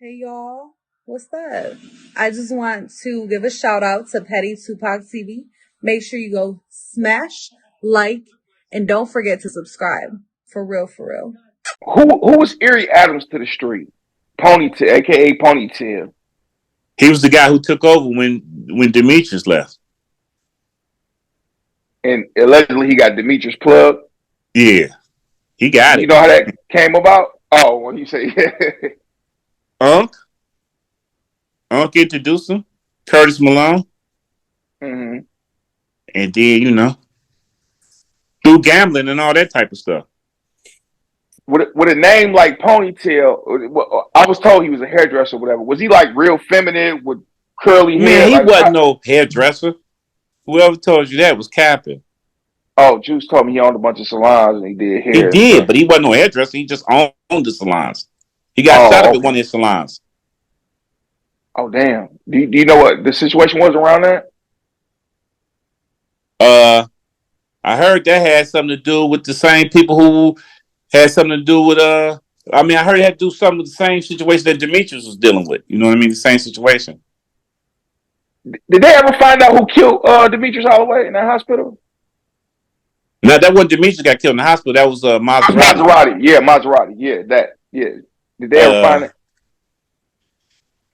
Hey y'all, what's up? I just want to give a shout out to Petty Tupac TV. Make sure you go smash, like, and don't forget to subscribe. For real, for real. Who was Erie Adams to the street? Ponytail, aka Ponytail, He was the guy who took over when Demetrius left. and allegedly he got Demetrius plugged. Yeah, he got You it. know how that came about? Oh, when you say Unc, Unc introduced him, Curtis Malone, hmm and then through gambling and all that type of stuff. with a name like Ponytail, I was told he was a hairdresser or whatever. Was he like real feminine with curly Man, hair? he Like, wasn't no hairdresser. Whoever told you that was capping. oh, Juice told me he owned a bunch of salons and he did He hair and did, stuff. but he wasn't no hairdresser. He just owned the salons. He got shot up Oh, at one okay. of his salons. Oh, damn. Do you know what the situation was around that? Uh, I heard that had something to do with the same people who had something to do with I mean, I heard it had to do something with the same situation that Demetrius was dealing with. You know what I mean? The same situation. Did they ever find out who killed Demetrius Holloway in that hospital? Now that wasn't Demetrius got killed in the hospital. That was Maserati. Maserati. Yeah, Maserati. Yeah, that. Yeah. Did they ever Uh, find it?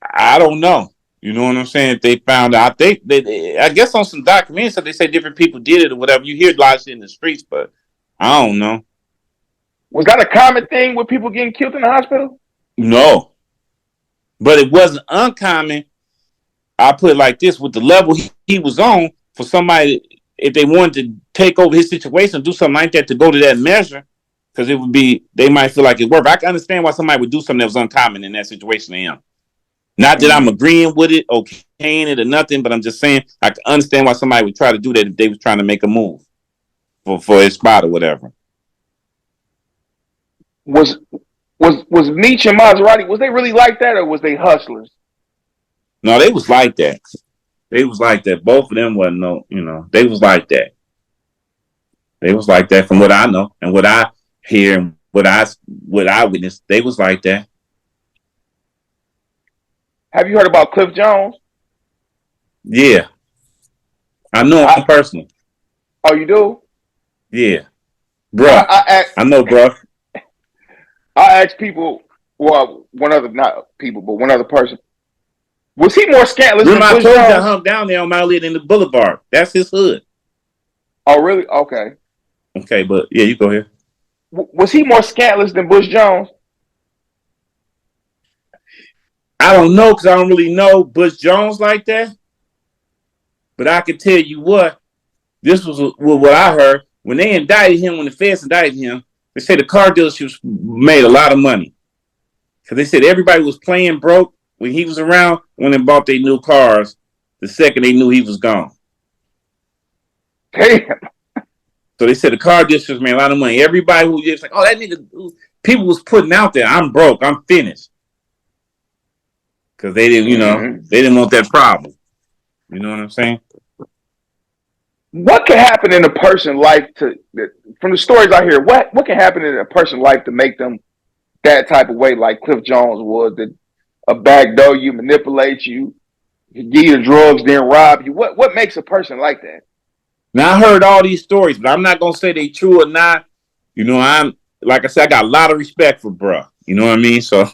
I don't know. You know what I'm saying? If they found out, I think I guess on some documentaries, so they say different people did it or whatever. You hear a lot of shit in the streets, but I don't know. Was that a common thing with people getting killed in the hospital? No, but it wasn't uncommon. I put it like this: with the level he was on, for somebody, if they wanted to take over his situation, do something like that to go to that measure, because it would be they might feel like it's worth. I can understand why somebody would do something that was uncommon in that situation to him. Not that I'm Mm-hmm. agreeing with it, okaying it, or nothing, but I'm just saying I can understand why somebody would try to do that if they was trying to make a move for his spot or whatever. Was was Meech and Maserati? Was they really like that, or was they hustlers? No, they was like that. They was like that. Both of them wasn't no, they was like that. They was like that from what I know and what I hear and what I witnessed. They was like that. Have you heard about Cliff Jones? Yeah, I know I him personally. oh, you do? Yeah, I bruh. I ask, I know, bruh. I ask people. Well, one other not people, but one other person. Was he more scantless Remember than I Bush told you I Jones? hung down there on my lid in the boulevard. That's his hood. Oh, really? Okay. Okay, but yeah, you go here. Was he more scantless than Bush Jones? I don't know because I don't really know Bush Jones like that. But I can tell you what, this was what I heard. When they indicted him, when the feds indicted him, they said the car dealerships made a lot of money. Because they said everybody was playing broke when he was around when they bought their new cars the second they knew he was gone. Damn. So they said the car dealerships made a lot of money. Everybody who was like, oh, that nigga, people was putting out there, I'm broke, I'm finished. Because they didn't, Mm-hmm. they didn't want that problem. You know what I'm saying? What can happen in a person's life to from the stories I hear? What can happen in a person's life to make them that type of way, like Cliff Jones was? That a backdoor you, manipulate you, give you the drugs, then rob you. What makes a person like that? Now I heard all these stories, but I'm not gonna say they true or not. I'm like I said, I got a lot of respect for bruh. You know what I mean? So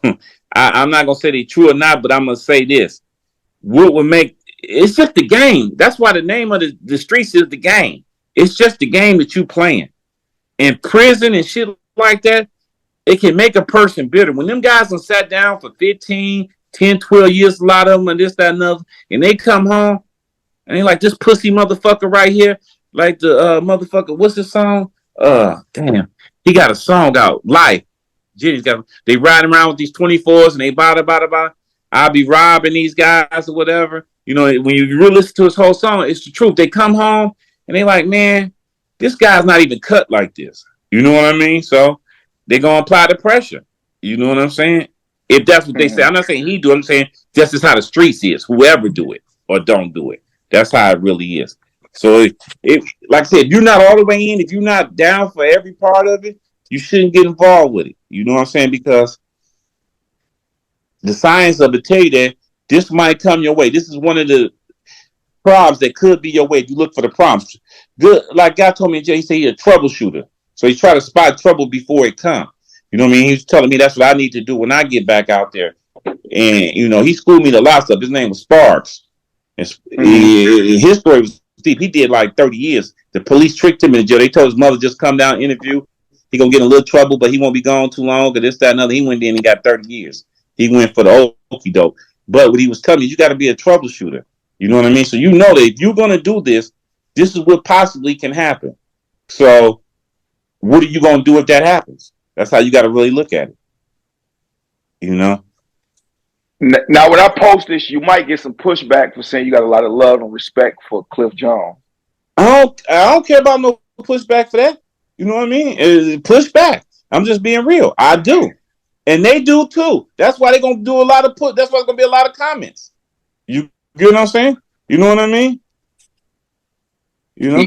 I'm not gonna say they true or not, but I'm gonna say this. What would make it's just the game. That's why the name of the streets is the game. It's just the game that you playing. In prison and shit like that, it can make a person bitter. When them guys done sat down for 15, 10, 12 years, a lot of them, and this, that, and other, and they come home and they like this pussy motherfucker right here, like the motherfucker. What's the song? Damn, he got a song out. Life. Jenny's got. They riding around with these 24s and they bada. I'll be robbing these guys or whatever. When you really listen to his whole song, it's the truth. They come home and they like, man, this guy's not even cut like this. You know what I mean? So they gonna apply the pressure. You know what I'm saying? If that's what they say, Mm-hmm. I'm not saying he do. I'm saying this is how the streets is. Whoever do it or don't do it. That's how it really is. So if like I said, if you're not all the way in, if you're not down for every part of it, you shouldn't get involved with it. You know what I'm saying? Because the science of it tell you that this might come your way. This is one of the problems that could be your way if you look for the problems. Good, like God told me, he said he's a troubleshooter. So he's trying to spot trouble before it comes. You know what I mean? He's telling me that's what I need to do when I get back out there. And, you know, he schooled me a lot of stuff. His name was Sparks. And his story was deep. He did like 30 years. The police tricked him in jail. They told his mother just come down and interview. He gonna get in a little trouble, but he won't be gone too long. Or this, that, and other. He went in and got 30 years. He went for the okie doke. But what he was telling me, you got to be a troubleshooter. You know what I mean? So you know that if you're gonna do this, this is what possibly can happen. So what are you gonna do if that happens? That's how you got to really look at it. You know. Now, when I post this, you might get some pushback for saying you got a lot of love and respect for Cliff Jones. I don't care about no pushback for that. You know what I mean? Pushback. I'm just being real. I do, and they do too. That's why they're gonna do a lot of That's why there's gonna be a lot of comments. You get what I'm saying? You know what I mean? You know,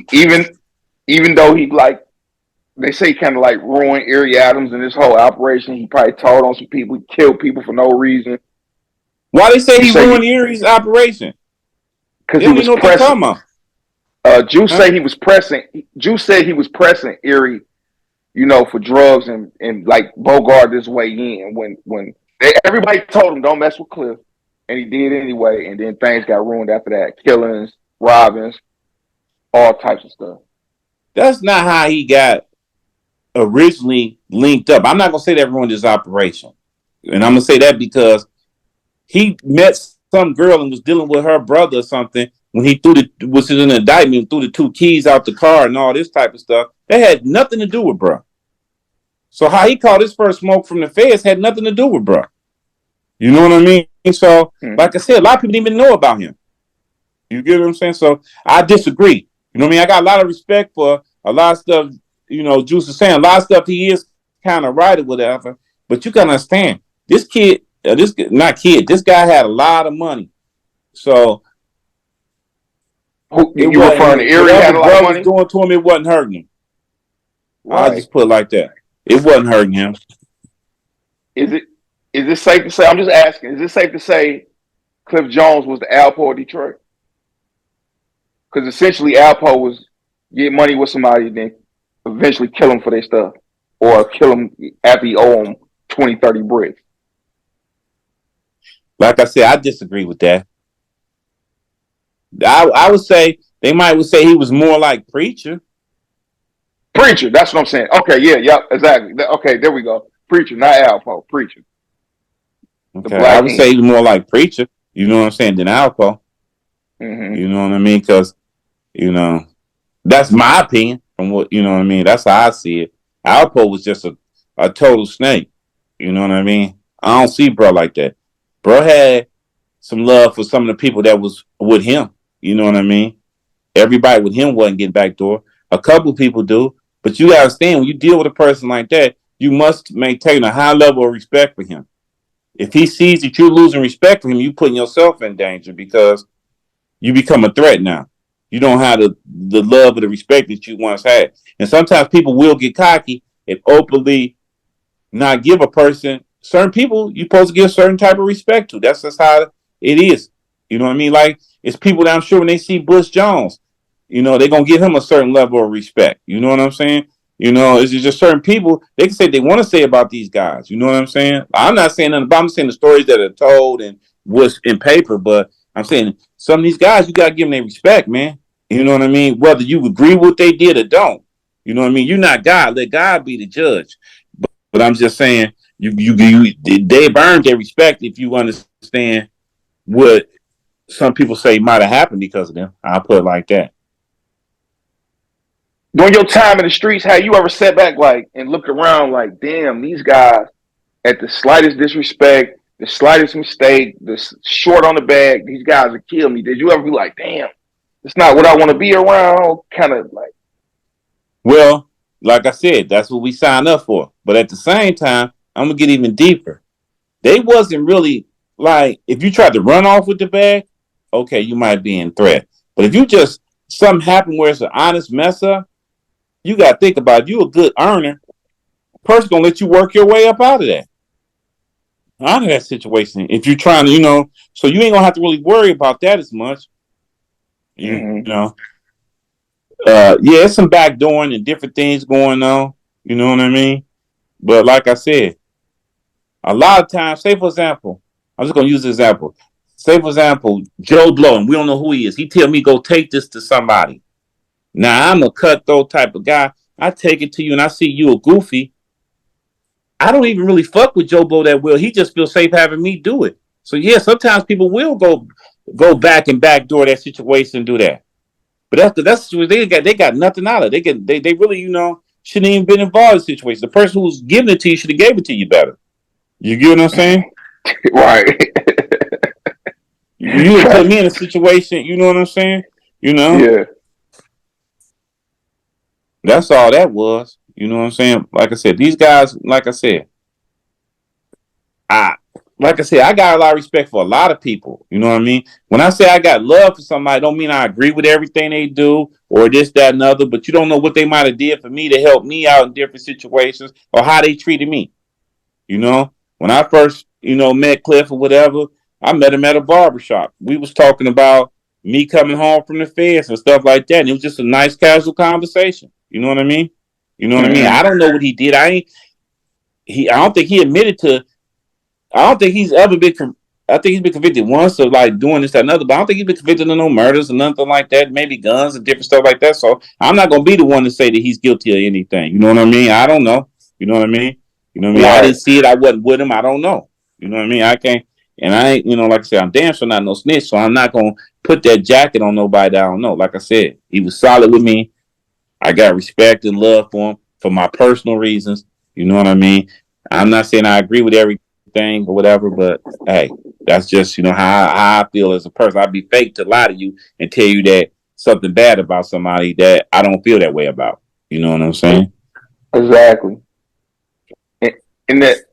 even though he like they say kind of like ruined Erie Adams and this whole operation. He probably told on some people, he killed people for no reason. Why they say he ruined Erie's operation? Because he was pressing. Juice said he was pressing. Juice said he was pressing Erie, you know, for drugs and like Bogart his way in. When everybody told him don't mess with Cliff, and he did anyway. And then things got ruined after that. Killings, robbings, all types of stuff. That's not how he got originally linked up. I'm not gonna say that ruined his operation, and I'm gonna say that because he met some girl and was dealing with her brother or something when he was in an indictment, threw the 2 keys out the car and all this type of stuff. That had nothing to do with bro. So how he caught his first smoke from the feds had nothing to do with bro. You know what I mean? So, like I said, a lot of people didn't even know about him. You get what I'm saying? So I disagree. You know what I mean? I got a lot of respect for a lot of stuff, you know, Juice is saying. A lot of stuff he is kind of right or whatever. But you can understand, this guy had a lot of money. So you referring to Erie had a lot of money? Was doing to him, it wasn't hurting him. Right. I'll just put it like that. It wasn't hurting him. Is it safe to say, I'm just asking, is it safe to say Cliff Jones was the Alpo of Detroit? Because essentially Alpo was get money with somebody, then eventually kill them for their stuff. Or kill them after he owe them 20, 30 bricks. Like I said, I disagree with that. I would say they would say he was more like Preacher. Preacher, that's what I'm saying. Okay, yep, exactly. Okay, there we go. Preacher, not Alpo. Preacher. Okay, I would say he was more like Preacher. You know what I'm saying? Than Alpo. Mm-hmm. You know what I mean? Because you know that's my opinion. From what you know what I mean. That's how I see it. Alpo was just a total snake. You know what I mean? I don't see bro like that. Bro had some love for some of the people that was with him. You know what I mean? Everybody with him wasn't getting backdoor. A couple people do. But you got to understand, when you deal with a person like that, you must maintain a high level of respect for him. If he sees that you're losing respect for him, you're putting yourself in danger because you become a threat now. You don't have the love or the respect that you once had. And sometimes people will get cocky and openly not give a person, certain people you're supposed to give a certain type of respect to. That's just how it is. You know what I mean? Like, it's people that I'm sure when they see Bush Jones, you know, they're going to give him a certain level of respect. You know what I'm saying? You know, it's just certain people, they can say they want to say about these guys. You know what I'm saying? I'm not saying nothing about, I'm saying the stories that are told and what's in paper, but I'm saying some of these guys, you got to give them their respect, man. You know what I mean? Whether you agree with what they did or don't. You know what I mean? You're not God. Let God be the judge. But I'm just saying, they've earned their respect if you understand what some people say might have happened because of them. I'll put it like that. During your time in the streets, have you ever sat back like and looked around like, damn, these guys at the slightest disrespect, the slightest mistake, the short on the bag, these guys would kill me. Did you ever be like, damn, it's not what I want to be around? Kind of like. Well, like I said, that's what we signed up for. But at the same time, I'm going to get even deeper. They wasn't really like, if you tried to run off with the bag, okay, you might be in threat. But if you just, something happened where it's an honest mess up, you got to think about it. You a good earner. Person going to let you work your way up out of that. out of that situation. If you're trying to, so you ain't gonna have to really worry about that as much. You Mm-hmm. know, yeah, it's some backdooring and different things going on. You know what I mean? But like I said, a lot of times, say for example, I'm just gonna use this example. Say for example, Joe Blow, and we don't know who he is. He tell me go take this to somebody. Now I'm a cutthroat type of guy. I take it to you, and I see you a goofy. I don't even really fuck with Joe Blow that well. He just feels safe having me do it. So yeah, sometimes people will go back and backdoor that situation and do that. But that's they got nothing out of it. They really shouldn't even been involved in the situation. The person who's giving it to you should have gave it to you better. You get what I'm saying? Right. You would put me in a situation. You know what I'm saying? You know Yeah. that's all that was. You know what I'm saying? Like I said, these guys. I like I said, I got a lot of respect for a lot of people. You know what I mean? When I say I got love for somebody, I don't mean I agree with everything they do or this, that, and other, but you don't know what they might have did for me to help me out in different situations or how they treated me. You know? When I first, met Cliff or whatever, I met him at a barbershop. We was talking about me coming home from the feds and stuff like that. And it was just a nice casual conversation. You know what I mean? You know what I mean? Mm-hmm. I don't know what he did. I don't think he admitted to I don't think he's ever been. I think he's been convicted once of like doing this, that, and other, but I don't think he's been convicted of no murders or nothing like that. Maybe guns and different stuff like that. So I'm not gonna be the one to say that he's guilty of anything. You know what I mean? I don't know. You know what I mean? You know what I mean? I Right. didn't see it. I wasn't with him. I don't know. You know what I mean? I can't. And I ain't. Like I said, I'm damn sure not no snitch. So I'm not gonna put that jacket on nobody that I don't know. Like I said, he was solid with me. I got respect and love for him for my personal reasons. You know what I mean? I'm not saying I agree with everything or whatever, but hey, that's just how I feel as a person. I'd be fake to lie to you and tell you that something bad about somebody that I don't feel that way about. You know what I'm saying? Exactly. In, in the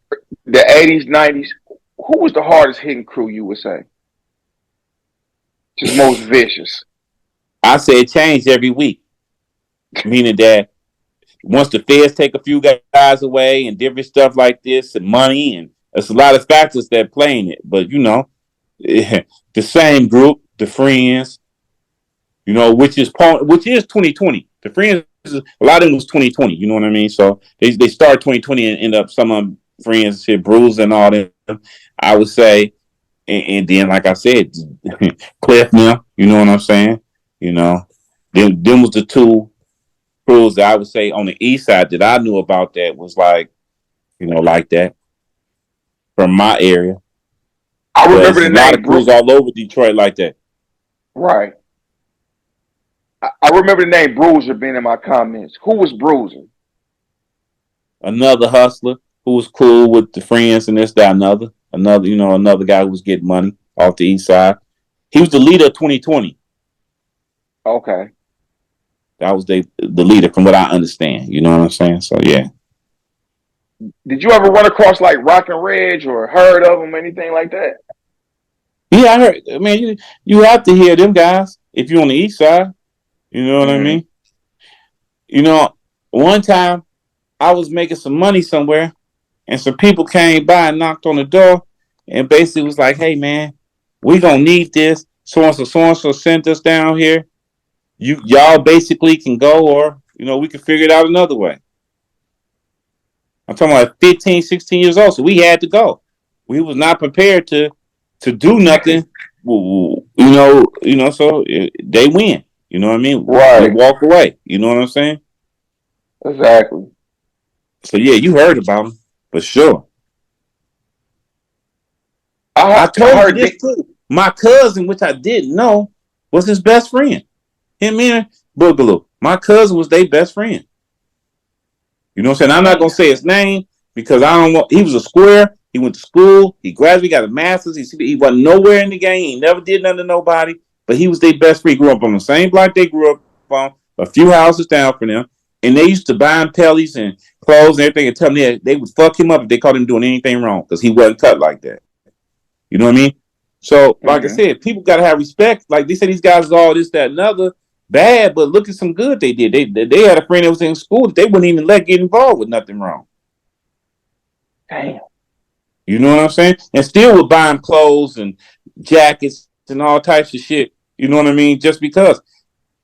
80s, 90s, who was the hardest hitting crew you would say? Just most vicious. I say it changed every week, meaning that once the feds take a few guys away and different stuff like this and money and there's a lot of factors that play in it. But the same group, the friends, which is 2020. The friends, a lot of them was 2020. You know what I mean? So they started 2020 and end up some of them friends, shit, Bruce and all that. I would say, and then like I said, Cliff now. You know what I'm saying? You know, them was the two crews that I would say on the east side that I knew about that was like, like that from my area. I But remember there's the a lot of name crews all over Detroit like that. Right. I remember the name Bruiser being in my comments. Who was Bruiser? Another hustler who was cool with the friends and this, that, another guy who was getting money off the east side. He was the leader of 2020. Okay. That was the leader from what I understand. You know what I'm saying? So yeah. Did you ever run across like Rock and Reg or heard of them, anything like that? Yeah, I heard. I mean, you have to hear them guys if you're on the east side. You know what I Mm-hmm. mean? One time I was making some money somewhere, and some people came by and knocked on the door, and basically was like, "Hey, man, we gonna need this. So and so sent us down here. Y'all basically can go, or we can figure it out another way." I'm talking about 15, 16 years old, so we had to go. We was not prepared to do nothing. So they win. You know what I mean? We Right. walk away. You know what I'm saying? Exactly. So yeah, you heard about them for sure. I I told you heard. this too. My cousin, which I didn't know, was his best friend. Him and Boogaloo. My cousin was their best friend. You know what I'm saying? I'm not Damn. gonna say his name because I don't want. He was a square. He went to school. He graduated, got a master's. He wasn't nowhere in the game. He never did nothing to nobody. But he was their best friend. He grew up on the same block they grew up on, a few houses down from them. And they used to buy him pellies and clothes and everything and tell him they would fuck him up if they caught him doing anything wrong because he wasn't cut like that. You know what I mean? So, like I Mm-hmm. said, people gotta have respect. Like they said, these guys is all this, that, and other bad, but look at some good they did. They had a friend that was in school that they wouldn't even let get involved with nothing wrong. Damn. You know what I'm saying? And still would buy him clothes and jackets and all types of shit. You know what I mean? Just because.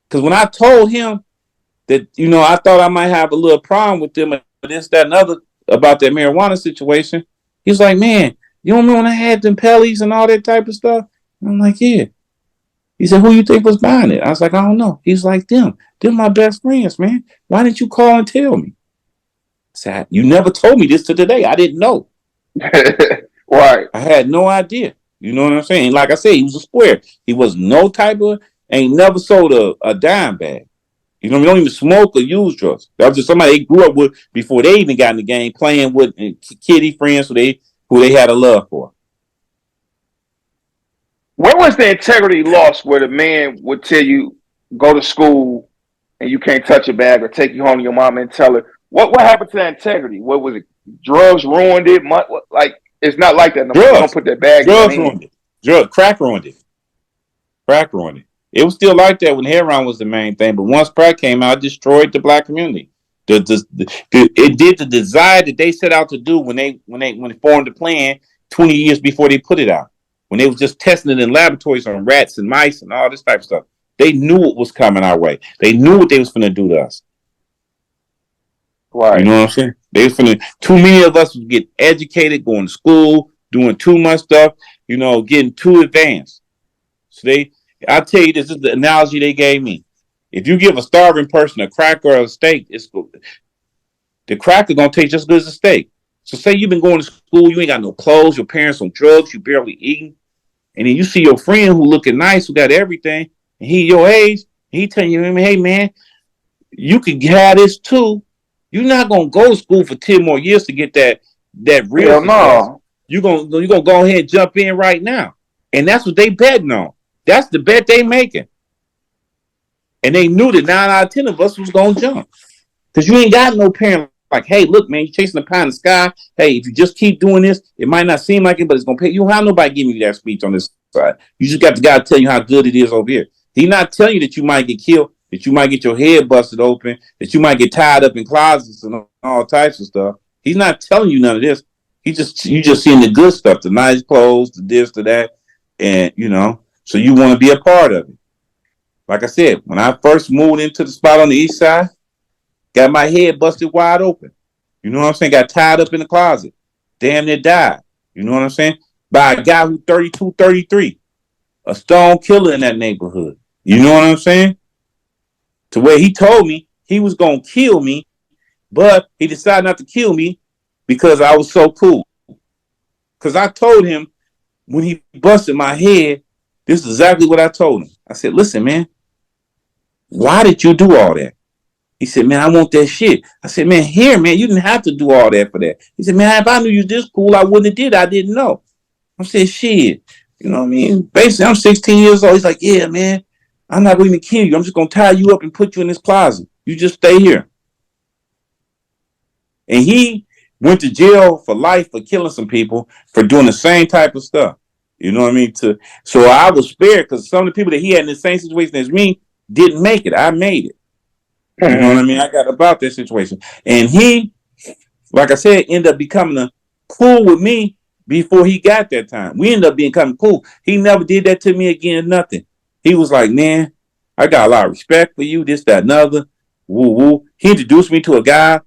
Because when I told him that, I thought I might have a little problem with them and this, that, and other about that marijuana situation, he was like, man, you don't remember when I had them pellies and all that type of stuff? And I'm like, yeah. He said, who you think was buying it? I was like, I don't know. He's like, them. They're my best friends, man. Why didn't you call and tell me? I said, you never told me this to today. I didn't know. Right. I had no idea. You know what I'm saying? Like I said, he was a square. He was no type of, ain't never sold a dime bag. You know, we don't even smoke or use drugs. That was just somebody they grew up with before they even got in the game, playing with kiddie friends who they had a love for. Where was the integrity lost where the man would tell you go to school and you can't touch a bag or take you home to your mom and tell her what happened to that integrity? What was it? Drugs ruined it. Like it's not like that no more. You don't Drugs, put that bag in your drugs hand. ruined it. Crack ruined it. Crack ruined it. It was still like that when heroin was the main thing, but once crack came out, it destroyed the black community. It did the desire that they set out to do when they formed the plan 20 years before they put it out. When they was just testing it in laboratories on rats and mice and all this type of stuff. They knew what was coming our way. They knew what they was going to do to us. Right. You know what I'm saying? They was finna, too many of us would get educated, going to school, doing too much stuff, getting too advanced. So I'll tell you, this is the analogy they gave me. If you give a starving person a cracker or a steak, the cracker gonna taste just as good as a steak. So say you've been going to school, you ain't got no clothes, your parents on drugs, you barely eating, and then you see your friend who looking nice, who got everything, and he your age, and he telling you, hey man, you can have this too. You're not gonna go to school for 10 more years to get that real Hell success. no. You're gonna go ahead and jump in right now. And that's what they betting on. That's the bet they making. And they knew that 9 out of 10 of us was gonna jump. Because you ain't got no parent like, hey, look, man, you're chasing the pie in the sky. Hey, if you just keep doing this, it might not seem like it, but it's gonna pay. You don't have nobody giving you that speech on this side. You just got the guy to tell you how good it is over here. He's not telling you that you might get killed, that you might get your head busted open, that you might get tied up in closets and all types of stuff. He's not telling you none of this. You just seeing the good stuff, the nice clothes, the this, the that, and so you want to be a part of it. Like I said, when I first moved into the spot on the east side, got my head busted wide open. You know what I'm saying? Got tied up in the closet. Damn near died. You know what I'm saying? By a guy who 32, 33. A stone killer in that neighborhood. You know what I'm saying? To where he told me he was going to kill me, but he decided not to kill me because I was so cool. Because I told him when he busted my head, this is exactly what I told him. I said, listen, man, why did you do all that? He said, man, I want that shit. I said, man, here, man, you didn't have to do all that for that. He said, man, if I knew you this cool, I wouldn't have did it. I didn't know. I said, shit. You know what I mean? Basically, I'm 16 years old. He's like, yeah, man, I'm not going to kill you. I'm just going to tie you up and put you in this closet. You just stay here. And he went to jail for life for killing some people for doing the same type of stuff. You know what I mean? So I was spared because some of the people that he had in the same situation as me didn't make it. I made it. You know what I mean? I got about that situation. And he, like I said, ended up becoming cool with me before he got that time. We ended up becoming cool. He never did that to me again, nothing. He was like, man, I got a lot of respect for you, this, that, and other. Woo, woo. He introduced me to a guy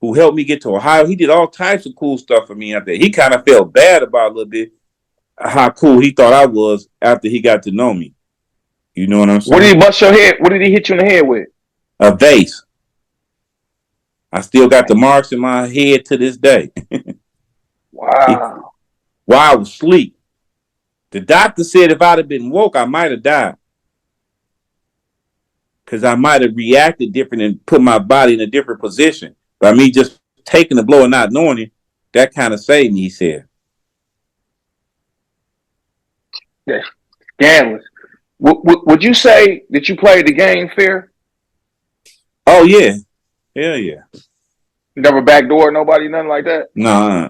who helped me get to Ohio. He did all types of cool stuff for me out there. He kind of felt bad about a little bit how cool he thought I was after he got to know me. You know what I'm saying? What did he bust your head? What did he hit you in the head with? A vase. I still got the marks in my head to this day. Wow. While I was asleep. The doctor said if I'd have been woke, I might have died. Because I might have reacted different and put my body in a different position. By me just taking the blow and not knowing it, that kind of saved me, he said. That's scandalous. Would you say that you played the game fair? Oh, yeah. Hell yeah. Never backdoor nobody, nothing like that? No,